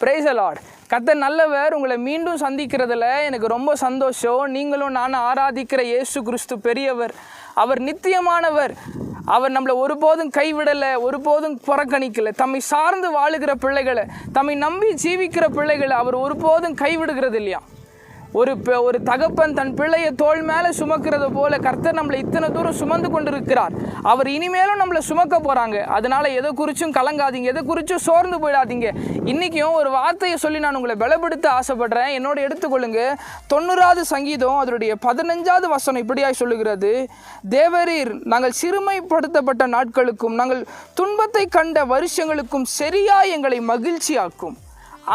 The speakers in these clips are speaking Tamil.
Praise the Lord. கர்த்தர் நல்லவர். உங்களை மீண்டும் சந்திக்கிறதுல எனக்கு ரொம்ப சந்தோஷம். நீங்களும் நான் ஆராதிக்கிற இயேசு கிறிஸ்து பெரியவர், அவர் நித்தியமானவர். அவர் நம்மளை ஒருபோதும் கைவிடலை, ஒருபோதும் புறக்கணிக்கலை. தம்மை சார்ந்து வாழுகிற பிள்ளைகளை, தம்மை நம்பி ஜீவிக்கிற பிள்ளைகளை அவர் ஒருபோதும் கைவிடுகிறது இல்லையா. ஒரு தகப்பன் தன் பிள்ளையை தோள் மேலே சுமக்கிறது போல கர்த்தர் நம்மளை இத்தனை தூரம் சுமந்து கொண்டு இருக்கிறார். அவர் இனிமேலும் நம்மளை சுமக்க போகிறாங்க. அதனால் எதை குறிச்சும் கலங்காதீங்க, எதை குறிச்சும் சோர்ந்து போயிடாதீங்க. இன்றைக்கும் ஒரு வார்த்தையை சொல்லி நான் உங்களை பலப்படுத்த ஆசைப்படுறேன். என்னோட எடுத்துக்கொள்ளுங்க. 90வது சங்கீதம் அதனுடைய 15வது வசனம் இப்படியாய் சொல்லுகிறது, தேவரீர் நாங்கள் சிறுமைப்படுத்தப்பட்ட நாட்களுக்கும் நாங்கள் துன்பத்தை கண்ட வருஷங்களுக்கும் சரியாய் எங்களை மகிழ்ச்சியாக்கும்.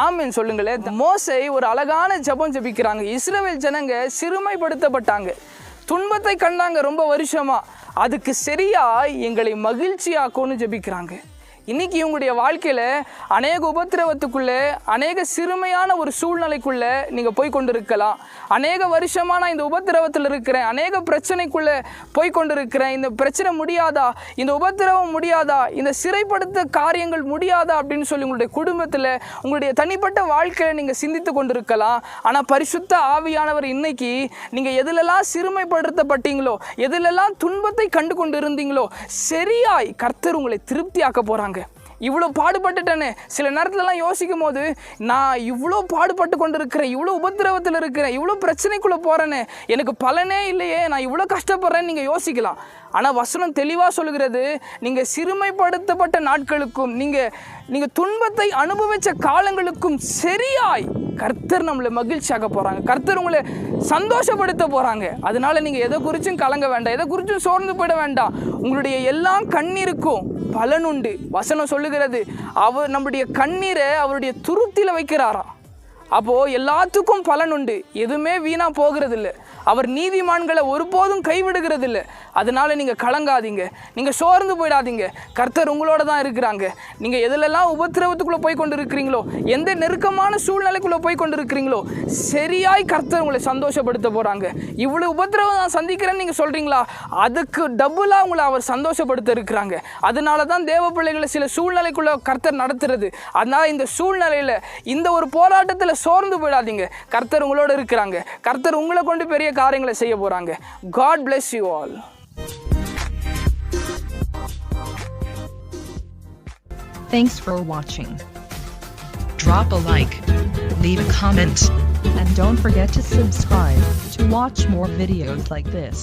ஆமென் சொல்லுங்களேன். மோசே ஒரு அழகான ஜெபம் ஜெபிக்கிறாங்க. இஸ்ரவேல் ஜனங்க சிறுமைப்படுத்தப்பட்டாங்க, துன்பத்தை கண்டாங்க ரொம்ப வருஷமா, அதுக்கு சரியாய் எங்களை மகிழ்ச்சியாக்கும்னு ஜெபிக்கிறாங்க. இன்றைக்கி இவங்களுடைய வாழ்க்கையில் அநேக உபத்திரவத்துக்குள்ளே, அநேக சிறுமையான ஒரு சூழ்நிலைக்குள்ளே நீங்கள் போய் கொண்டு இருக்கலாம். அநேக வருஷமாக நான் இந்த உபத்திரவத்தில் இருக்கிறேன், அநேக பிரச்சனைக்குள்ளே போய் கொண்டு இருக்கிறேன். இந்த பிரச்சனை முடியாதா, இந்த உபத்திரவம் முடியாதா, இந்த சிறைப்படுத்த காரியங்கள் முடியாதா அப்படின்னு சொல்லி உங்களுடைய குடும்பத்தில், உங்களுடைய தனிப்பட்ட வாழ்க்கையில் நீங்கள் சிந்தித்து கொண்டு இருக்கலாம். ஆனால் பரிசுத்த ஆவியானவர் இன்னைக்கு நீங்கள் எதிலெல்லாம் சிறுமைப்படுத்தப்பட்டீங்களோ, எதிலெல்லாம் துன்பத்தை கண்டு கொண்டு இருந்தீங்களோ, சரியாய் கர்த்தர் உங்களை திருப்தியாக்க போகிறாங்க. இவ்வளோ பாடுபட்டுட்டேன்னு சில நேரத்துலலாம் யோசிக்கும் போது, நான் இவ்வளோ பாடுபட்டு கொண்டு இருக்கிறேன், இவ்வளோ உபத்திரவத்தில் இருக்கிறேன், இவ்வளோ பிரச்சனைக்குள்ளே போகிறேன்னு, எனக்கு பலனே இல்லையே, நான் இவ்வளோ கஷ்டப்படுறேன்னு நீங்கள் யோசிக்கலாம். ஆனால் வசனம் தெளிவாக சொல்கிறது, நீங்கள் சிறுமைப்படுத்தப்பட்ட நாட்களுக்கும் நீங்கள் துன்பத்தை அனுபவித்த காலங்களுக்கும் சரியாய் கர்த்தர் நம்மளை மகிழ்ச்சியாக போகிறாங்க, கர்த்தர் உங்களை சந்தோஷப்படுத்த போகிறாங்க. அதனால் நீங்கள் எதை குறிச்சும் கலங்க வேண்டாம், எதை குறிச்சும் சோர்ந்து போயிட வேண்டாம். உங்களுடைய எல்லா கண்ணீருக்கும் பலனுண்டு. வசனம் சொல்லுகிறது, அவர் நம்முடைய கண்ணீரை அவருடைய துருத்தியில் வைக்கிறாராம். அப்போது எல்லாத்துக்கும் பலன் உண்டு, எதுவுமே வீணாக போகிறதில்ல. அவர் நீதிமான்களை ஒருபோதும் கைவிடுகிறதில்ல. அதனால் நீங்கள் கலங்காதீங்க, நீங்கள் சோர்ந்து போயிடாதீங்க. கர்த்தர் உங்களோட தான் இருக்கிறாங்க. நீங்கள் எதிலெல்லாம் உபத்திரவத்துக்குள்ளே போய் கொண்டு இருக்கிறீங்களோ, எந்த நெருக்கமான சூழ்நிலைக்குள்ளே போய் கொண்டு இருக்கிறீங்களோ, சரியாய் கர்த்தர் உங்களை சந்தோஷப்படுத்த போகிறாங்க. இவ்வளோ உபத்திரவம் நான் சந்திக்கிறேன்னு நீங்கள் சொல்கிறீங்களா, அதுக்கு டபுளாக உங்களை அவர் சந்தோஷப்படுத்த இருக்கிறாங்க. அதனால தான் தேவ பிள்ளைகளை சில சூழ்நிலைக்குள்ளே கர்த்தர் நடத்துறது. அதனால் இந்த சூழ்நிலையில், இந்த ஒரு போராட்டத்தில் சோர்ந்து போயிடாதீங்க. கர்த்தர் உங்களோட இருக்கிறாங்க. கர்த்தர் உங்களை கொண்டு பெரிய காரியங்களை செய்ய போறாங்க. God bless you all. Thanks for watching. Drop a like, leave a comment, and don't forget to subscribe to watch more videos like this.